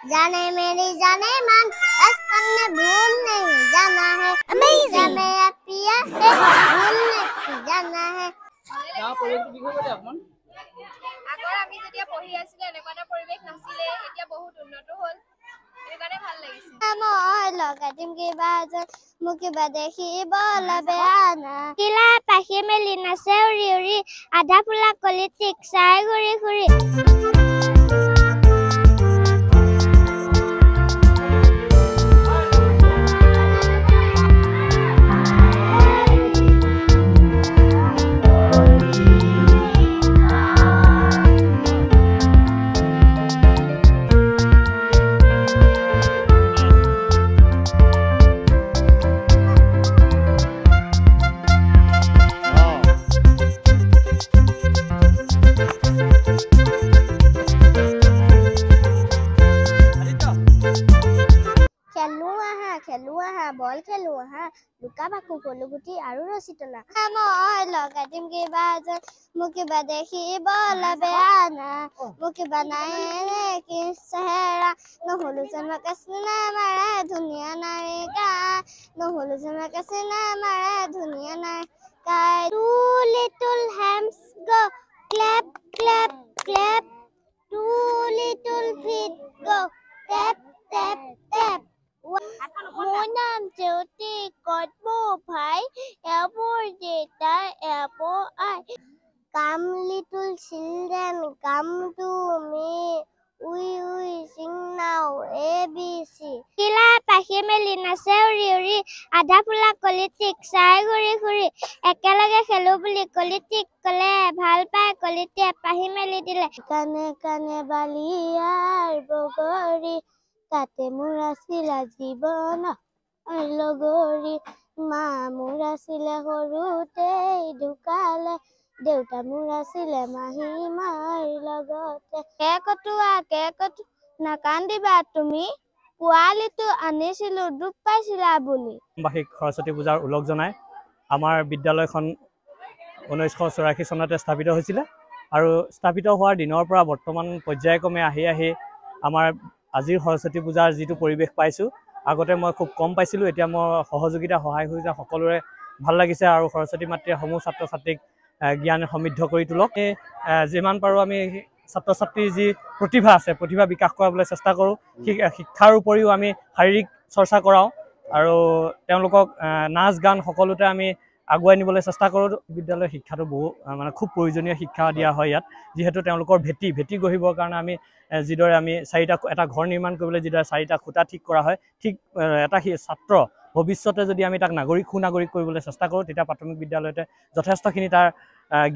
जाने मेरी जाने मन बचपन में भूल नहीं जाना है अमेजिंग मेरा पिया है भूल नहीं जाना है गाँव পৰিৱেশটো কি কৈছে অকমান আগৰ আমি যেতিয়া পঢ়ি আছিলো এনেকুৱা পৰিৱেশ নাছিলে এতিয়া বহুত উন্নত হ'ল একাৰণে ভাল লাগিছে মই লগাদিম কিবা মোক কিবা দেখিব বেয়ানা কিলা পাখি মেলি নাচে উৰি উৰি আধা ফুলা কলি টিক চাই ঘূৰি ঘূৰি বল খেলো লুকা ভাকু কলুগুটি আৰু ৰছী টনা মই লগাই দিম কিবা মোক কিবা দেখিব বেয়ানা মোক কিবা নাই কি চেহেৰা নহলো জন্মকে চিনা মাৰে ধুনীয়া নাৰিকা নহলো জন্মকে চিনা মাৰে ধুনীয়া নাৰিকা two little hands go clap clap clap two little feet go tap tap tap মোৰ নাম জ্যোতি কতবো ভাই এবোৰ জেতা এবোৰ I come little children come to me we we sing now ABC কিলা পাখি মেলি নাচে উৰি উৰি আধা ফুলা কলি টিক চাই ঘূৰি ঘূৰি একেলগে খেলো বুলি কলি টিক কলে ভাল পাই কলিতে পাহি মেলি দিলে কানে কানে বালিয়াৰ বগৰী তাতে মোৰ আছিলা জীৱন লগৰী মা মোৰ আছিলে সৰুতে ঢুকালে দেউতা মোৰ আছিলে মাহী মাৰ লগতে কেকটো নাকান্দিবা তুমি পোৱালিটো আনিছিলো দুখ পাইছিলা বুলি বাহিক সৰস্বতী পূজাৰ উলগ জনাই আমাৰ বিদ্যালয়খন 1984 চনতে স্থাপিত হৈছিলে আৰু স্থাপিত হোৱাৰ দিনৰ পৰা বৰ্তমান পৰ্যায়ক্ৰমে আহি আমাৰ আজিৰ সৰস্বতী পূজাৰ যিটো পৰিৱেশ পাইছো আগতে মই খুব কম পাইছিলো এতিয়া মই সহযোগিতা সহায় হৈছা সকলোৰে ভাল লাগিছে আৰু সৰস্বতী মাতৃয়ে সমূহ ছাত্ৰ ছাত্ৰীক জ্ঞান সমৃদ্ধ কৰি তুলক যিমান পাৰো আমি ছাত্ৰ ছাত্ৰীৰ যি প্ৰতিভা আছে প্ৰতিভা বিকাশ কৰাবলৈ চেষ্টা কৰো শিক্ষাৰ উপৰিও আমি শাৰীৰিক চৰ্চা কৰাও আৰু তেওঁলোকক নাচ গান সকলোতে আমি আগুৱাই নিবলৈ চেষ্টা কৰো বিদ্যালয়ৰ শিক্ষাটো বহু মানে খুব প্ৰয়োজনীয় শিক্ষা দিয়া হয় ইয়াত যেহেতু তেওঁলোকৰ ভেটি গঢ়িবৰ কাৰণে আমি যিদৰে আমি এটা ঘৰ নিৰ্মাণ কৰিবলৈ যিদৰে চাৰিটা খুঁটা ঠিক কৰা হয় ঠিক এটা ছাত্ৰ ভৱিষ্যতে যদি আমি তাক সুনাগৰিক কৰিবলৈ চেষ্টা কৰোঁ তেতিয়া প্ৰাথমিক বিদ্যালয়তে যথেষ্টখিনি তাৰ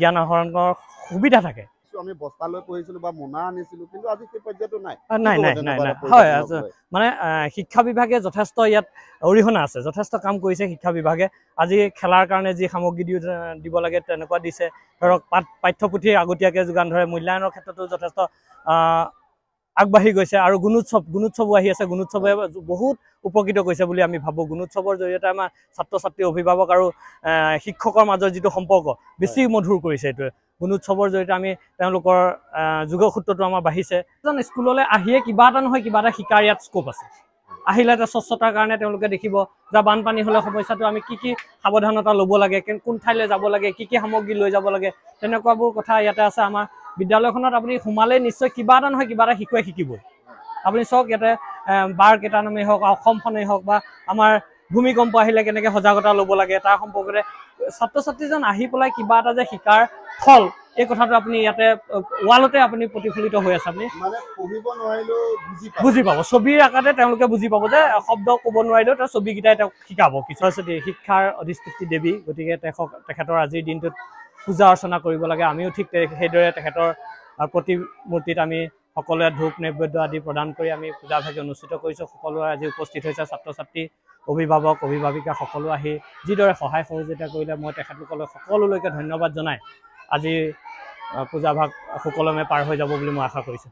জ্ঞান আহৰণৰ সুবিধা থাকে আমি বস্তা লৈ পঢ়িছিলো বা মোনা আনিছিলো কিন্তু আজি সেই পৰ্যায়টো নাই হয় মানে শিক্ষা বিভাগে যথেষ্ট ইয়াত অৰিহণা আছে যথেষ্ট কাম কৰিছে শিক্ষা বিভাগে আজি খেলাৰ কাৰণে যি সামগ্ৰী দিব লাগে তেনেকুৱা দিছে ধৰক পাঠ্যপুথি আগতীয়াকৈ যোগান ধৰে মূল্যায়নৰ ক্ষেত্ৰতো যথেষ্ট আগবাঢ়ি গৈছে আৰু গুণোৎসৱো আহি আছে গুণোৎসৱে বহুত উপকৃত কৰিছে বুলি আমি ভাবোঁ গুণোৎসৱৰ জৰিয়তে আমাৰ ছাত্ৰ ছাত্ৰী অভিভাৱক আৰু শিক্ষকৰ মাজৰ যিটো সম্পৰ্ক বেছি মধুৰ কৰিছে এইটোৱে গুণোৎসৱৰ জৰিয়তে আমি তেওঁলোকৰ যোগসূত্ৰটো আমাৰ বাঢ়িছে এজন স্কুললৈ আহিয়ে কিবা এটা নহয় কিবা এটা শিকাৰ ইয়াত স্কোপ আছে আহিলে এটা স্বচ্ছতাৰ কাৰণে তেওঁলোকে দেখিব যে বানপানী হ'লে সমস্যাটো আমি কি সাৱধানতা ল'ব লাগে কোন ঠাইলৈ যাব লাগে কি সামগ্ৰী লৈ যাব লাগে তেনেকুৱাবোৰ কথা ইয়াতে আছে আমাৰ বিদ্যালয়খনত আপুনি সোমালে নিশ্চয় কিবা এটা নহয় কিবা এটা শিকিবই আপুনি চাওক ইয়াতে বাৰ কেইটা নামেই হওক অসমখনেই হওক বা আমাৰ ভূমিকম্প আহিলে কেনেকৈ সজাগতা ল'ব লাগে তাৰ সম্পৰ্কতে ছাত্ৰ ছাত্ৰীজন আহি পেলাই কিবা এটা যে শিকাৰ ফল এই কথাটো আপুনি ইয়াতে ৱালতে আপুনি প্ৰতিফলিত হৈ আছে আপুনি বুজি পাব ছবিৰ আকাৰে তেওঁলোকে বুজি পাব যে শব্দ ক'ব নোৱাৰিলেও তেওঁ ছবিকেইটাই তেওঁক শিকাব সৰস্বতী শিক্ষাৰ অধিষ্ঠিত দেৱী গতিকে তেখেতৰ আজিৰ দিনটোত পূজা অৰ্চনা কৰিব লাগে আমিও ঠিক সেইদৰে তেখেতৰ প্ৰতিমূৰ্তিত আমি সকলোৱে ধূপ নৈবেদ্য আদি প্ৰদান কৰি আমি পূজাভাগে অনুষ্ঠিত কৰিছোঁ সকলোৱে আজি উপস্থিত হৈছে ছাত্ৰ ছাত্ৰী অভিভাৱক অভিভাৱিকা সকলো আহি যিদৰে সহায় সহযোগিতা কৰিলে মই তেখেতলোকলৈ সকলোলৈকে ধন্যবাদ জনাই আজি পূজাভাগ সুকলমে পাৰ হৈ যাব বুলি মই আশা কৰিছোঁ